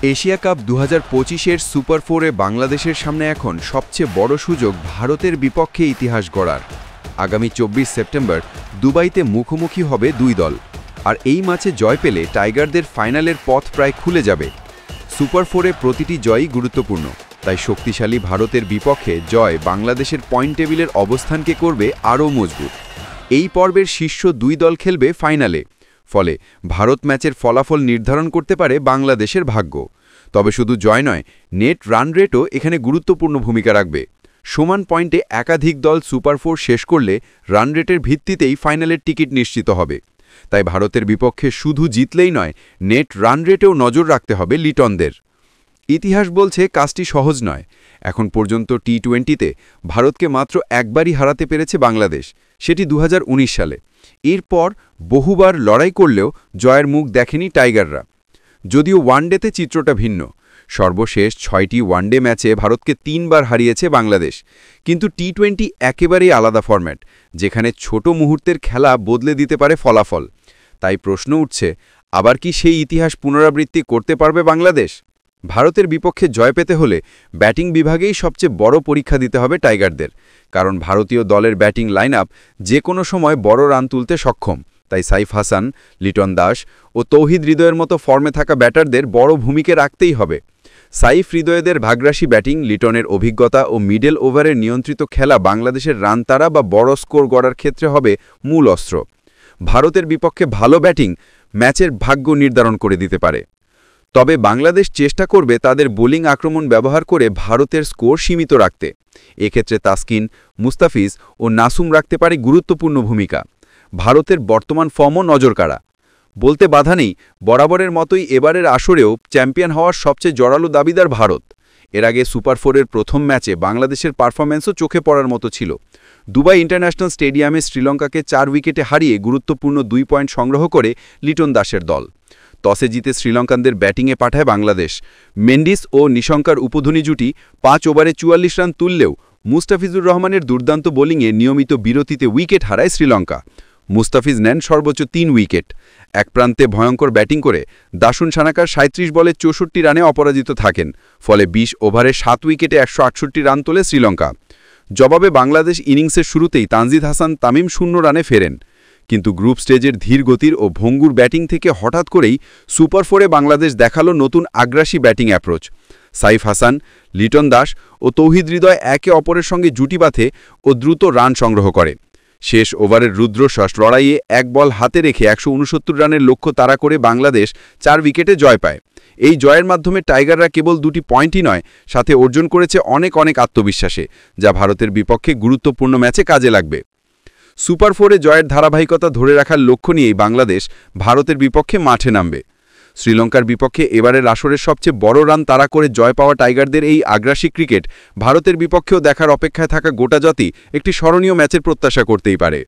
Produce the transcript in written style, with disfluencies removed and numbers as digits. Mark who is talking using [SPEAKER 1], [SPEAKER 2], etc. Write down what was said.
[SPEAKER 1] Asia cup 2025-এর super ফোরে বাংলাদেশের সামনে এখন সবচেয়ে বড় সুযোগ ভারতের বিপক্ষে ইতিহাস গড়ার। আগামী 24 সেপ্টেম্বর দুবাইতে মুখোমুখি হবে দুই দল, আর এই ম্যাচে জয় পেলে টাইগারদের ফাইনালের পথ প্রায় খুলে যাবে। সুপার ফোরে প্রতিটি জয়ই গুরুত্বপূর্ণ, তাই শক্তিশালী ভারতের বিপক্ষে জয় বাংলাদেশের পয়েন্ট টেবিলের অবস্থানকে করবে আরও মজবুত। এই পর্বের শীর্ষ দুই দল খেলবে ফাইনালে, ফলে ভারত ম্যাচের ফলাফল নির্ধারণ করতে পারে বাংলাদেশের ভাগ্য। তবে শুধু জয় নয়, নেট রান রেটও এখানে গুরুত্বপূর্ণ ভূমিকা রাখবে। সমান পয়েন্টে একাধিক দল সুপার ফোর শেষ করলে রান রেটের ভিত্তিতেই ফাইনালের টিকিট নিশ্চিত হবে। তাই ভারতের বিপক্ষে শুধু জিতলেই নয়, নেট রান রেটেও নজর রাখতে হবে লিটনদের। ইতিহাস বলছে কাজটি সহজ নয়। এখন পর্যন্ত টি-20তে ভারতকে মাত্র একবারই হারাতে পেরেছে বাংলাদেশ, সেটি 2019 সালে। এরপর বহুবার লড়াই করলেও জয়ের মুখ দেখেনি টাইগাররা। যদিও ওয়ানডেতে চিত্রটা ভিন্ন। সর্বশেষ 6টি ওয়ানডে ম্যাচে ভারতকে 3 বার হারিয়েছে বাংলাদেশ। কিন্তু টি-20 একেবারেই আলাদা ফরম্যাট, যেখানে ছোট মুহূর্তের খেলা বদলে দিতে পারে ফলাফল। তাই প্রশ্ন উঠছে, আবার কি সেই ইতিহাস পুনরাবৃত্তি করতে পারবে বাংলাদেশ? ভারতের বিপক্ষে জয় পেতে হলে ব্যাটিং বিভাগেই সবচেয়ে বড় পরীক্ষা দিতে হবে টাইগারদের, কারণ ভারতীয় দলের ব্যাটিং লাইন আপ যে কোনো সময় বড় রান তুলতে সক্ষম। তাই সাইফ হাসান, লিটন দাস ও তৌহিদ হৃদয়ের মতো ফর্মে থাকা ব্যাটারদের বড় ভূমিকা রাখতেই হবে। সাইফ হৃদয়দের ভাগ্রাসী ব্যাটিং, লিটনের অভিজ্ঞতা ও মিডল ওভারের নিয়ন্ত্রিত খেলা বাংলাদেশের রান তাড়া বা বড় স্কোর গড়ার ক্ষেত্রে হবে মূল অস্ত্র। ভারতের বিপক্ষে ভালো ব্যাটিং ম্যাচের ভাগ্য নির্ধারণ করে দিতে পারে। তবে বাংলাদেশ চেষ্টা করবে তাদের বোলিং আক্রমণ ব্যবহার করে ভারতের স্কোর সীমিত রাখতে। এক্ষেত্রে তাসকিন, মুস্তাফিজ ও নাসুম রাখতে পারে গুরুত্বপূর্ণ ভূমিকা। ভারতের বর্তমান ফর্মও নজরকাড়া। বলতে বাধা নেই, বরাবরের মতোই এবারের আসরেও চ্যাম্পিয়ন হওয়ার সবচেয়ে জোরালো দাবিদার ভারত। এর আগে সুপার ফোরের প্রথম ম্যাচে বাংলাদেশের পারফরম্যান্সও চোখে পড়ার মতো ছিল। দুবাই ইন্টারন্যাশনাল স্টেডিয়ামে শ্রীলঙ্কাকে 4 উইকেটে হারিয়ে গুরুত্বপূর্ণ 2 পয়েন্ট সংগ্রহ করে লিটন দাসের দল। টসে জিতে শ্রীলঙ্কানদের ব্যাটিংয়ে পাঠায় বাংলাদেশ। মেন্ডিস ও নিশঙ্কার উদ্বোধনী জুটি 5 ওভারে 44 রান তুললেও মুস্তাফিজুর রহমানের দুর্দান্ত বোলিংয়ে নিয়মিত বিরতিতে উইকেট হারায় শ্রীলঙ্কা। মুস্তাফিজ নেন সর্বোচ্চ 3 উইকেট। এক প্রান্তে ভয়ঙ্কর ব্যাটিং করে দাসুন সানাকার 37 বলে 64 রানে অপরাজিত থাকেন, ফলে 20 ওভারে 7 উইকেটে 168 রান তোলে শ্রীলঙ্কা। জবাবে বাংলাদেশ ইনিংসের শুরুতেই তানজিদ হাসান তামিম 0 রানে ফেরেন। কিন্তু গ্রুপ স্টেজের ধীর গতির ও ভঙ্গুর ব্যাটিং থেকে হঠাৎ করেই সুপার ফোরে বাংলাদেশ দেখালো নতুন আগ্রাসী ব্যাটিং অ্যাপ্রোচ। সাইফ হাসান, লিটন দাস ও তৌহিদ হৃদয় একে অপরের সঙ্গে জুটি বাঁধে ও দ্রুত রান সংগ্রহ করে। শেষ ওভারের রুদ্রশ্বাস লড়াইয়ে এক বল হাতে রেখে 169 রানের লক্ষ্য তাড়া করে বাংলাদেশ 4 উইকেটে জয় পায়। এই জয়ের মাধ্যমে টাইগাররা কেবল 2টি পয়েন্টই নয়, সাথে অর্জন করেছে অনেক আত্মবিশ্বাসে, যা ভারতের বিপক্ষে গুরুত্বপূর্ণ ম্যাচে কাজে লাগবে। সুপার ফোরে জয়ের ধারাবাহিকতা ধরে রাখার লক্ষ্য নিয়েই বাংলাদেশ ভারতের বিপক্ষে মাঠে নামবে। শ্রীলঙ্কার বিপক্ষে এবারের আসরের সবচেয়ে বড় রান তাড়া করে জয় পাওয়া টাইগারদের এই আগ্রাসী ক্রিকেট ভারতের বিপক্ষেও দেখার অপেক্ষায় থাকা গোটা জাতি একটি স্মরণীয় ম্যাচের প্রত্যাশা করতেই পারে।